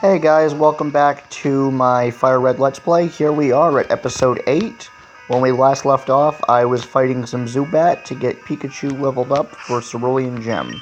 Hey guys, welcome back to my Fire Red Let's Play. Here we are at episode 8. When we last left off, I was fighting some Zubat to get Pikachu leveled up for Cerulian Cym.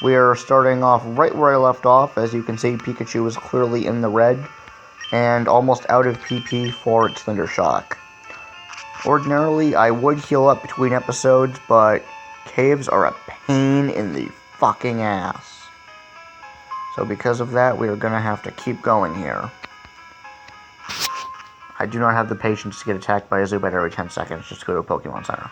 We are starting off right where I left off. As you can see, Pikachu is clearly in the red, and almost out of PP for its Thunder Shock. Ordinarily, I would heal up between episodes, but caves are a pain in the fucking ass. So because of that, we are going to have to keep going here. I do not have the patience to get attacked by a Zubat every 10 seconds just to go to a Pokemon Center.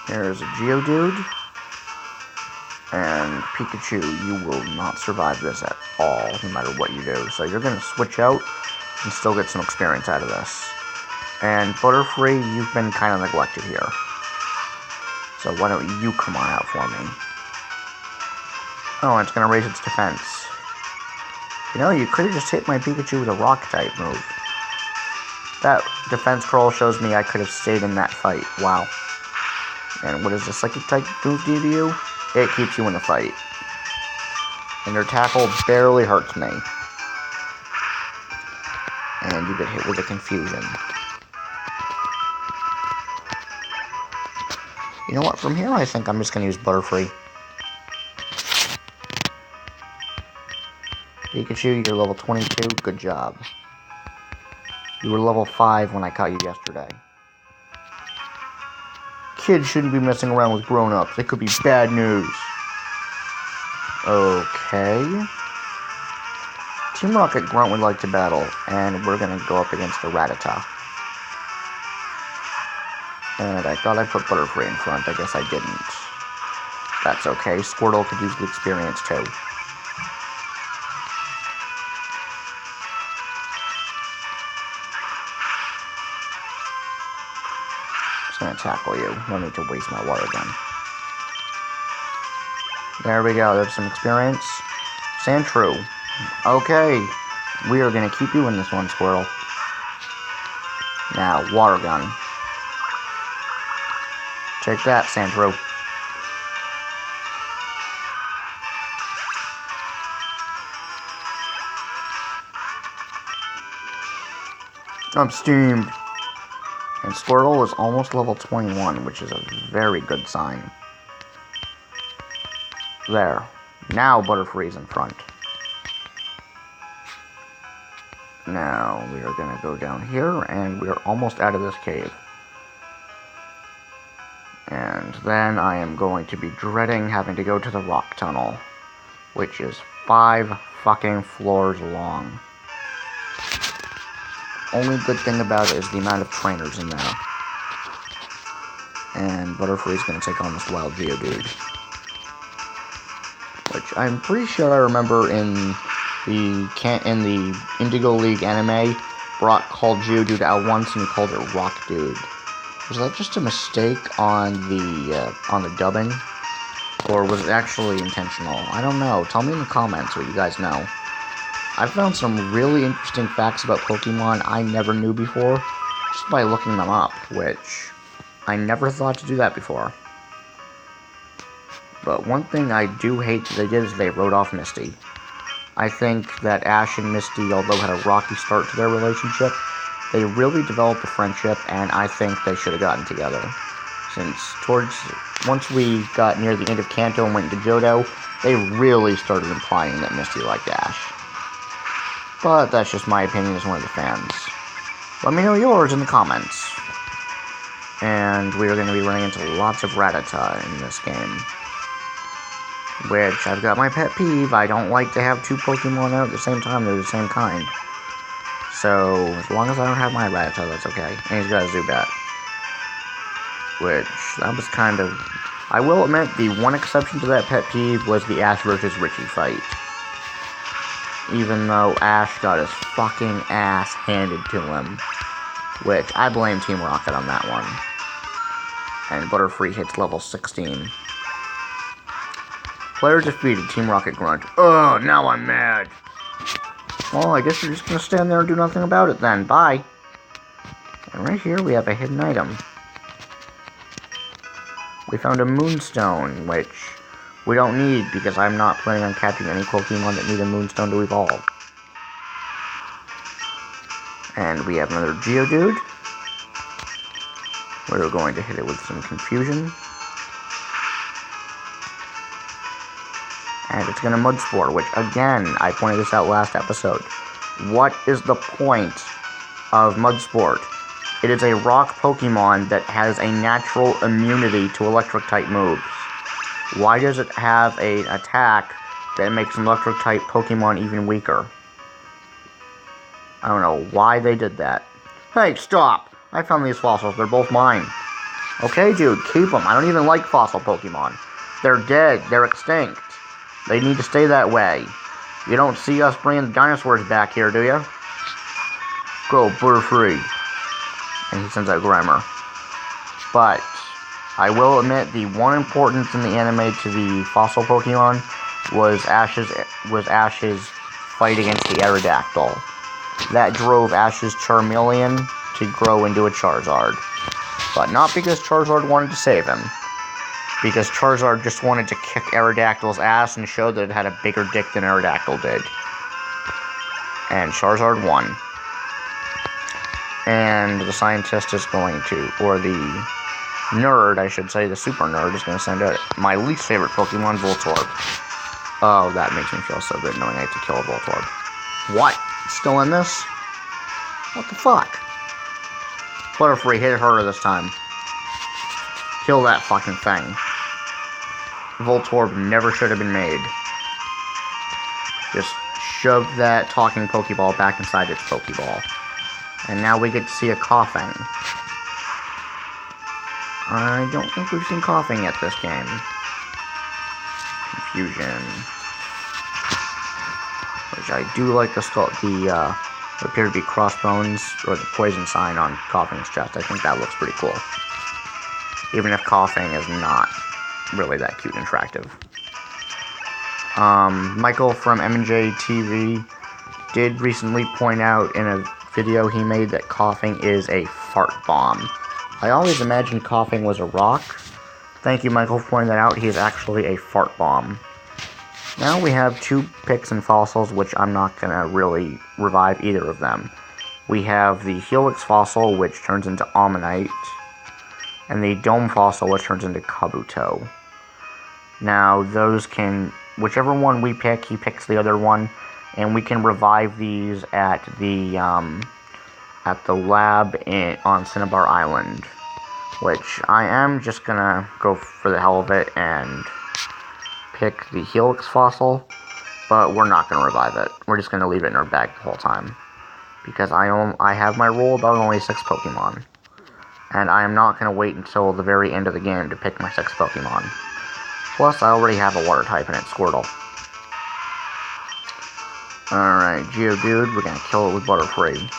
There's a Geodude. And Pikachu, you will not survive this at all, no matter what you do. So you're going to switch out and still get some experience out of this. And Butterfree, you've been kind of neglected here. So why don't you come on out for me? Oh, and it's going to raise its defense. You know, you could have just hit my Pikachu with a Rock-type move. That defense scroll shows me I could have stayed in that fight. Wow. And what does the Psychic-type move do to you? It keeps you in the fight. And your tackle barely hurts me. And you get hit with a Confusion. You know what, from here I think I'm just going to use Butterfree. Pikachu, you're level 22, good job. You were level 5 when I caught you yesterday. Kids shouldn't be messing around with grown-ups, it could be bad news. Okay. Team Rocket Grunt would like to battle, and we're going to go up against the Rattata. And I thought I put Butterfree in front. I guess I didn't. That's okay. Squirtle could use the experience too. Just gonna tackle you. No need to waste my water gun. There we go. There's some experience. Sandshrew. Okay. We are gonna keep you in this one, Squirtle. Now, water gun. Take that, Sandshrew. I'm steamed. And Squirtle is almost level 21, which is a very good sign. There. Now Butterfree's in front. Now we are going to go down here, and we are almost out of this cave. And then I am going to be dreading having to go to the rock tunnel, which is 5 fucking floors long. Only good thing about it is the amount of trainers in there. And Butterfree's going to take on this wild Geodude. Which I'm pretty sure I remember in the Indigo League anime, Brock called Geodude out once and he called it Rock Dude. Was that just a mistake on the dubbing? Or was it actually intentional? I don't know. Tell me in the comments what you guys know. I found some really interesting facts about Pokemon I never knew before, just by looking them up, which I never thought to do that before. But one thing I do hate that they did is they wrote off Misty. I think that Ash and Misty, although had a rocky start to their relationship, they really developed a friendship, and I think they should have gotten together. Since once we got near the end of Kanto and went into Johto, they really started implying that Misty liked Ash. But that's just my opinion as one of the fans. Let me know yours in the comments. And we are going to be running into lots of Rattata in this game. Which, I've got my pet peeve, I don't like to have 2 Pokemon out at the same time, they're the same kind. So, as long as I don't have my Rattata, that's okay. And he's got a Zubat. Which, that was kind of... I will admit, the one exception to that pet peeve was the Ash versus Richie fight. Even though Ash got his fucking ass handed to him. Which, I blame Team Rocket on that one. And Butterfree hits level 16. Player defeated, Team Rocket Grunt. Oh, now I'm mad. Well, I guess you're just gonna stand there and do nothing about it then. Bye. And right here we have a hidden item. We found a Moonstone, which we don't need because I'm not planning on catching any Pokemon that need a Moonstone to evolve. And we have another Geodude. We're going to hit it with some Confusion. And it's going to Mud Spore, which, again, I pointed this out last episode. What is the point of Mud Spore? It is a rock Pokemon that has a natural immunity to electric-type moves. Why does it have an attack that makes an electric-type Pokemon even weaker? I don't know why they did that. Hey, stop! I found these fossils. They're both mine. Okay, dude, keep them. I don't even like fossil Pokemon. They're dead. They're extinct. They need to stay that way. You don't see us bringing the dinosaurs back here, do you? Go, Butterfree. And he sends out Grimer. But I will admit the one importance in the anime to the fossil Pokemon was Ash's fight against the Aerodactyl. That drove Ash's Charmeleon to grow into a Charizard. But not because Charizard wanted to save him. Because Charizard just wanted to kick Aerodactyl's ass and show that it had a bigger dick than Aerodactyl did. And Charizard won. And the scientist is going to, or the nerd, I should say, the super nerd, is going to send out my least favorite Pokemon, Voltorb. Oh, that makes me feel so good knowing I have to kill a Voltorb. What? It's still in this? What the fuck? Butterfree, hit it harder this time. Kill that fucking thing. Voltorb never should have been made. Just shove that talking Pokeball back inside its Pokeball. And now we get to see a Coughing. I don't think we've seen Coughing yet this game. Confusion. Which I do like the appear to be crossbones, or the poison sign on Coughing's chest. I think that looks pretty cool. Even if Coughing is not really that cute and attractive. Michael from M&J TV did recently point out in a video he made that Coughing is a fart bomb. I always imagined Coughing was a rock. Thank you, Michael, for pointing that out. He is actually a fart bomb. Now we have two picks and fossils, which I'm not going to really revive either of them. We have the Helix fossil, which turns into Ammonite, and the Dome fossil, which turns into Kabuto. Now, those can, whichever one we pick, he picks the other one, and we can revive these at the lab on Cinnabar Island, which I am just gonna go for the hell of it and pick the Helix fossil, but we're not gonna revive it. We're just gonna leave it in our bag the whole time, because I have my rule about only 6 Pokemon, and I am not gonna wait until the very end of the game to pick my 6th Pokemon. Plus, I already have a water type, and it's Squirtle. Alright, Geodude, we're gonna kill it with Butterfree.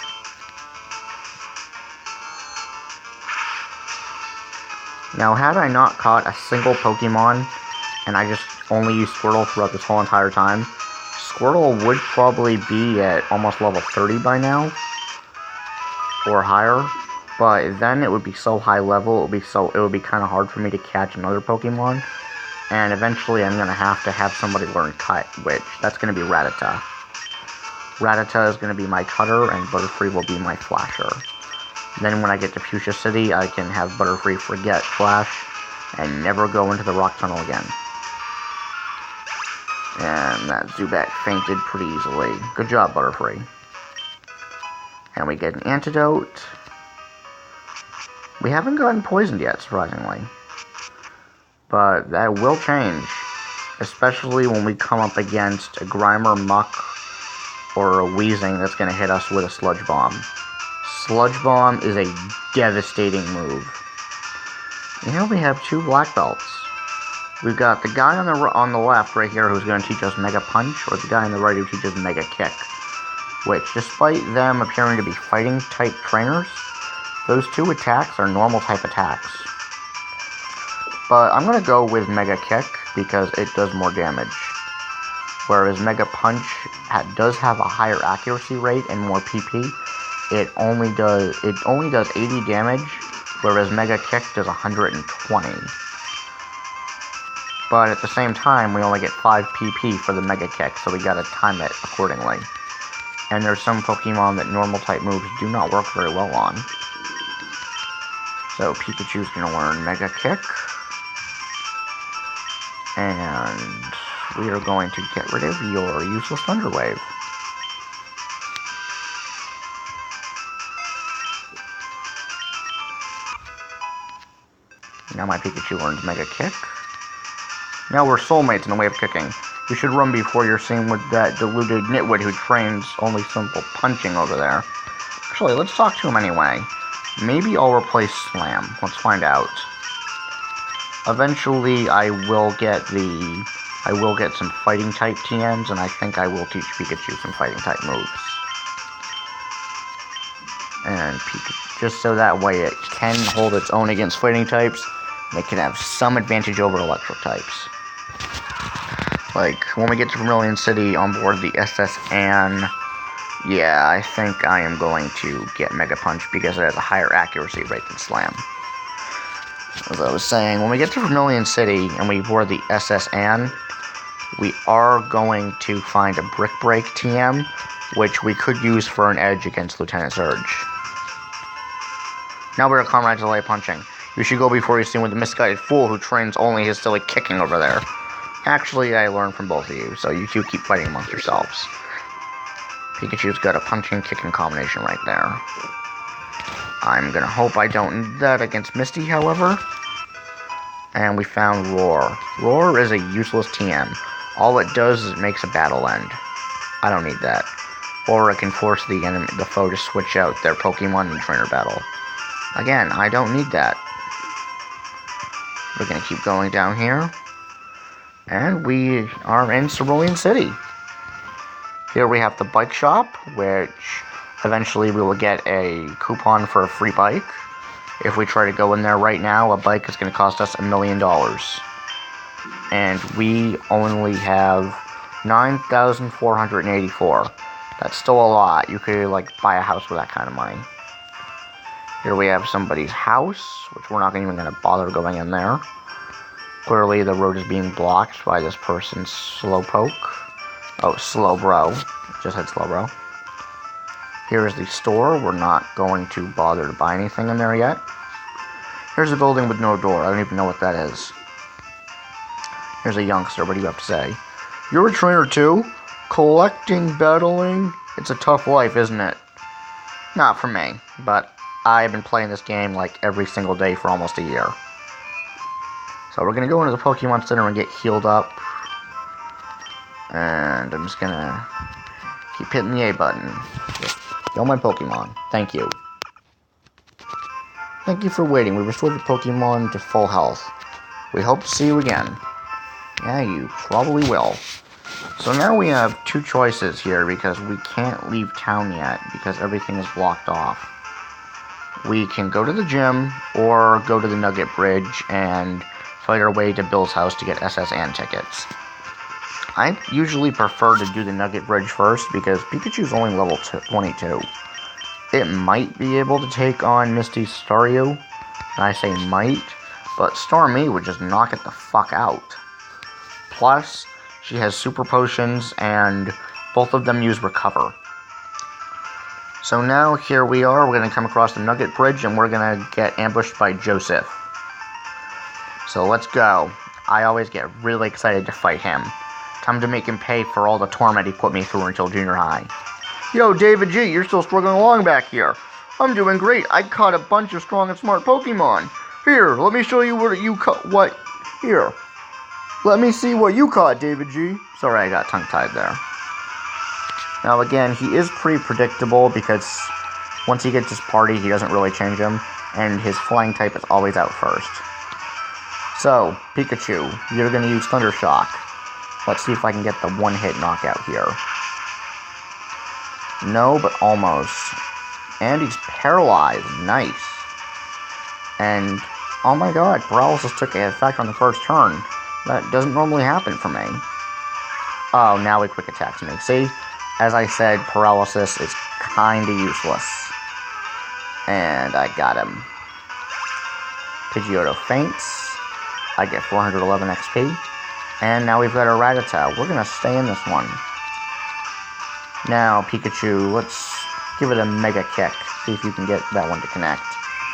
Now, had I not caught a single Pokemon, and I just only used Squirtle throughout this whole entire time, Squirtle would probably be at almost level 30 by now, or higher, but then it would be so high level, it would be kind of hard for me to catch another Pokemon, and eventually I'm going to have somebody learn Cut, which, that's going to be Rattata. Rattata is going to be my Cutter, and Butterfree will be my Flasher. Then when I get to Fuchsia City, I can have Butterfree forget Flash, and never go into the rock tunnel again. And that Zubat fainted pretty easily. Good job, Butterfree. And we get an antidote. We haven't gotten poisoned yet, surprisingly. But that will change. Especially when we come up against a Grimer, Muck, or a Weezing that's going to hit us with a Sludge Bomb. Sludge Bomb is a devastating move. And here we have 2 Black Belts. We've got the guy on the left right here who's going to teach us Mega Punch, or the guy on the right who teaches Mega Kick. Which, despite them appearing to be fighting type trainers, those 2 attacks are normal type attacks. But I'm going to go with Mega Kick because it does more damage. Whereas Mega Punch does have a higher accuracy rate and more PP. It only does 80 damage, whereas Mega Kick does 120. But at the same time, we only get 5 PP for the Mega Kick, so we gotta time it accordingly. And there's some Pokemon that normal type moves do not work very well on. So Pikachu's gonna learn Mega Kick. And we are going to get rid of your useless Thunder Wave. Now my Pikachu learns Mega Kick. Now we're soulmates in the way of kicking. You should run before you're seen with that deluded nitwit who trains only simple punching over there. Actually, let's talk to him anyway. Maybe I'll replace Slam. Let's find out. Eventually, I will get some fighting type TMs, and I think I will teach Pikachu some fighting type moves. And Pikachu, just so that way it can hold its own against fighting types, and it can have some advantage over electric types. Like, when we get to Cerulian City on board the SS Anne, yeah, I think I am going to get Mega Punch because it has a higher accuracy rate than Slam. As I was saying, when we get to Cerulian City and we board the SS Anne, we are going to find a Brick Break TM, which we could use for an edge against Lieutenant Surge. Now we're at Comrades Delay Punching. You should go before you're seen with the misguided fool who trains only his silly kicking over there. Actually, I learned from both of you, so you two keep fighting amongst yourselves. Pikachu's got a punching kicking combination right there. I'm gonna hope I don't need that against Misty, however. And we found Roar. Roar is a useless TM. All it does is it makes a battle end. I don't need that. Or it can force the foe to switch out their Pokemon in trainer battle. Again, I don't need that. We're gonna keep going down here. And we are in Cerulian City. Here we have the bike shop, which eventually we will get a coupon for a free bike. If we try to go in there right now, a bike is going to cost us $1 million. And we only have 9,484. That's still a lot. You could, like, buy a house with that kind of money. Here we have somebody's house, which we're not even going to bother going in there. Clearly, the road is being blocked by this person's Slowpoke. Oh, Slowbro. Just said Slowbro. Here is the store. We're not going to bother to buy anything in there yet. Here's a building with no door. I don't even know what that is. Here's a youngster. What do you have to say? You're a trainer too? Collecting, battling? It's a tough life, isn't it? Not for me, but I've been playing this game like every single day for almost a year. So we're going to go into the Pokemon Center and get healed up. And I'm just going to keep hitting the A button. Heal my Pokemon. Thank you. Thank you for waiting. We restored your Pokemon to full health. We hope to see you again. Yeah, you probably will. So now we have two choices here because we can't leave town yet because everything is blocked off. We can go to the gym or go to the Nugget Bridge and fight our way to Bill's house to get SS Anne tickets. I usually prefer to do the Nugget Bridge first because Pikachu's only level 22. It might be able to take on Misty's Staryu, and I say might, but Starmie would just knock it the fuck out. Plus, she has Super Potions, and both of them use Recover. So now, here we are, we're going to come across the Nugget Bridge, and we're going to get ambushed by Joseph. So let's go. I always get really excited to fight him. Time to make him pay for all the torment he put me through until junior high. Yo, David G, you're still struggling along back here. I'm doing great. I caught a bunch of strong and smart Pokemon. Here, let me show you what you caught. Here. Let me see what you caught, David G. Sorry, I got tongue-tied there. Now, again, he is pretty predictable because once he gets his party, he doesn't really change him, and his flying type is always out first. So, Pikachu, you're going to use Thunder Shock. Let's see if I can get the one-hit knockout here. No, but almost. And he's paralyzed. Nice. And, oh my god, paralysis took effect on the first turn. That doesn't normally happen for me. Oh, now he quick attacks me. See? As I said, paralysis is kinda useless. And I got him. Pidgeotto faints. I get 411 XP. And now we've got a Rattata. We're going to stay in this one. Now, Pikachu, let's give it a Mega Kick. See if you can get that one to connect.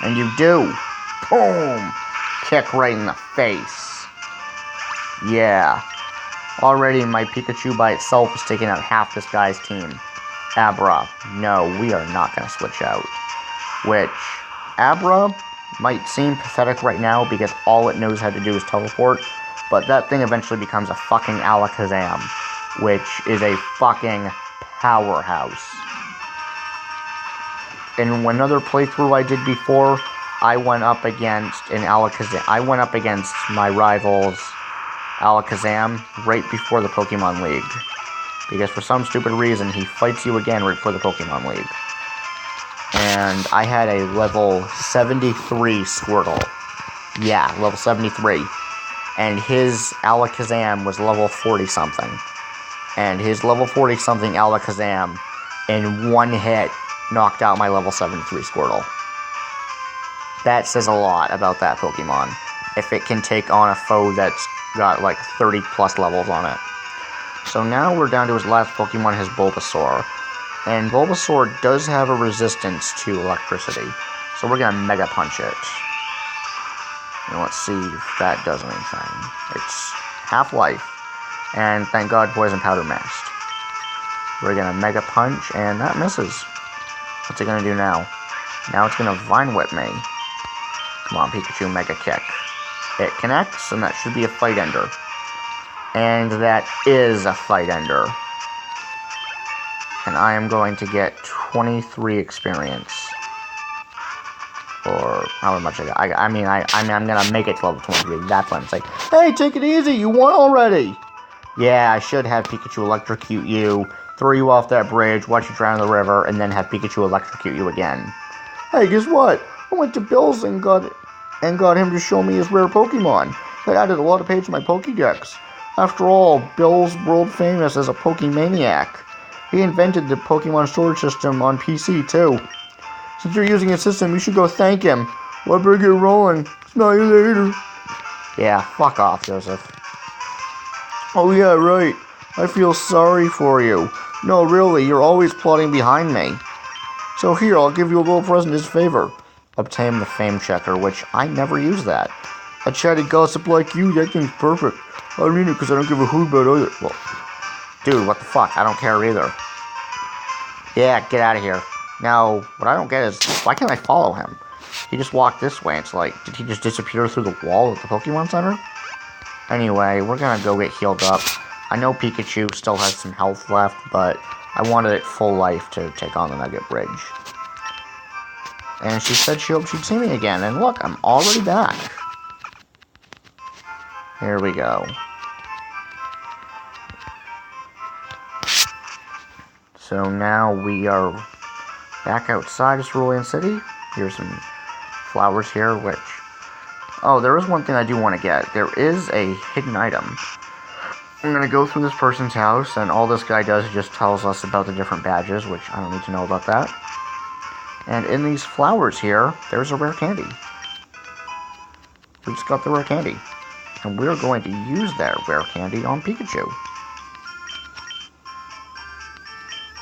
And you do! Boom! Kick right in the face. Yeah. Already, my Pikachu by itself is taking out half this guy's team. Abra. No, we are not going to switch out. Which, Abra might seem pathetic right now because all it knows how to do is teleport, but that thing eventually becomes a fucking Alakazam, which is a fucking powerhouse. In another playthrough I did before, I went up against an Alakazam. I went up against my rival's Alakazam right before the Pokemon League. Because for some stupid reason, he fights you again right before the Pokemon League. And I had a level 73 Squirtle. Yeah, level 73. And his Alakazam was level 40-something. And his level 40-something Alakazam, in one hit, knocked out my level 73 Squirtle. That says a lot about that Pokemon. If it can take on a foe that's got like 30+ levels on it. So now we're down to his last Pokemon, his Bulbasaur. And Bulbasaur does have a resistance to electricity. So we're going to Mega Punch it. And let's see if that does anything. It's half-life. And thank God Poison Powder missed. We're going to Mega Punch, and that misses. What's it going to do now? Now it's going to Vine Whip me. Come on, Pikachu, Mega Kick. It connects, and that should be a Fight Ender. And that is a Fight Ender. And I am going to get 23 experience. Or however much I got. I'm going to make it to level 23. That's what I'm saying. Hey, take it easy. You won already. Yeah, I should have Pikachu electrocute you, throw you off that bridge, watch you drown in the river, and then have Pikachu electrocute you again. Hey, guess what? I went to Bill's and got him to show me his rare Pokemon. That added a lot of pages to my Pokédex. After all, Bill's world famous as a Pokemaniac. He invented the Pokemon storage system on PC, too. Since you're using his system, you should go thank him. Well, I better get rolling. Smell you later. Yeah, fuck off, Joseph. Oh yeah, right. I feel sorry for you. No, really, you're always plotting behind me. So here, I'll give you a little present as a favor. Obtain the Fame Checker, which I never use that. A chatty gossip like you, that thing's perfect. I mean it because I don't give a hoot about either. Well, dude, what the fuck? I don't care either. Yeah, get out of here. Now, what I don't get is, why can't I follow him? He just walked this way. It's like, did he just disappear through the wall at the Pokemon Center? Anyway, we're gonna go get healed up. I know Pikachu still has some health left, but I wanted it full life to take on the Nugget Bridge. And she said she hoped she'd see me again, and look, I'm already back. Here we go. So now we are back outside of Cerulian City. Here's some flowers here, which... Oh, there is one thing I do want to get. There is a hidden item. I'm going to go through this person's house, and all this guy does is just tells us about the different badges, which I don't need to know about that. And in these flowers here, there's a rare candy. We just got the rare candy. And we're going to use that rare candy on Pikachu.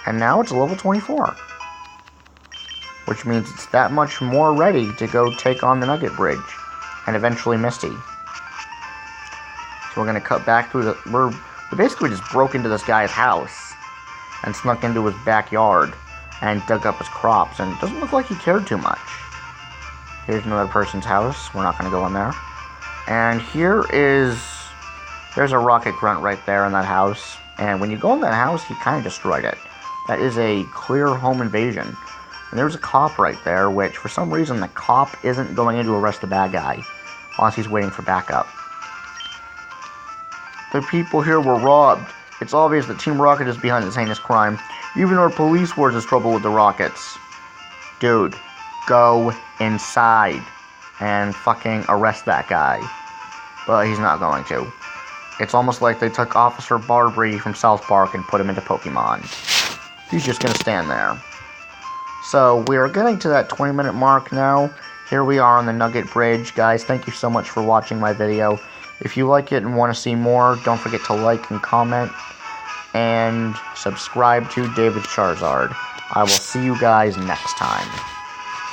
And now it's level 24. Which means it's that much more ready to go take on the Nugget Bridge. And eventually Misty. So we're going to cut back through the... We basically just broke into this guy's house. And snuck into his backyard. And dug up his crops. And it doesn't look like he cared too much. Here's another person's house. We're not going to go in there. And here is... There's a rocket grunt right there in that house. And when you go in that house, he kind of destroyed it. That is a clear home invasion. And there's a cop right there, which for some reason the cop isn't going in to arrest the bad guy. Unless he's waiting for backup. The people here were robbed. It's obvious that Team Rocket is behind this heinous crime. Even our police force has trouble with the rockets. Dude, go inside and fucking arrest that guy. But he's not going to. It's almost like they took Officer Barbary from South Park and put him into Pokemon. He's just gonna stand there. So, we are getting to that 20-minute mark now. Here we are on the Nugget Bridge. Guys, thank you so much for watching my video. If you like it and want to see more, don't forget to like and comment, and subscribe to David Charizard. I will see you guys next time.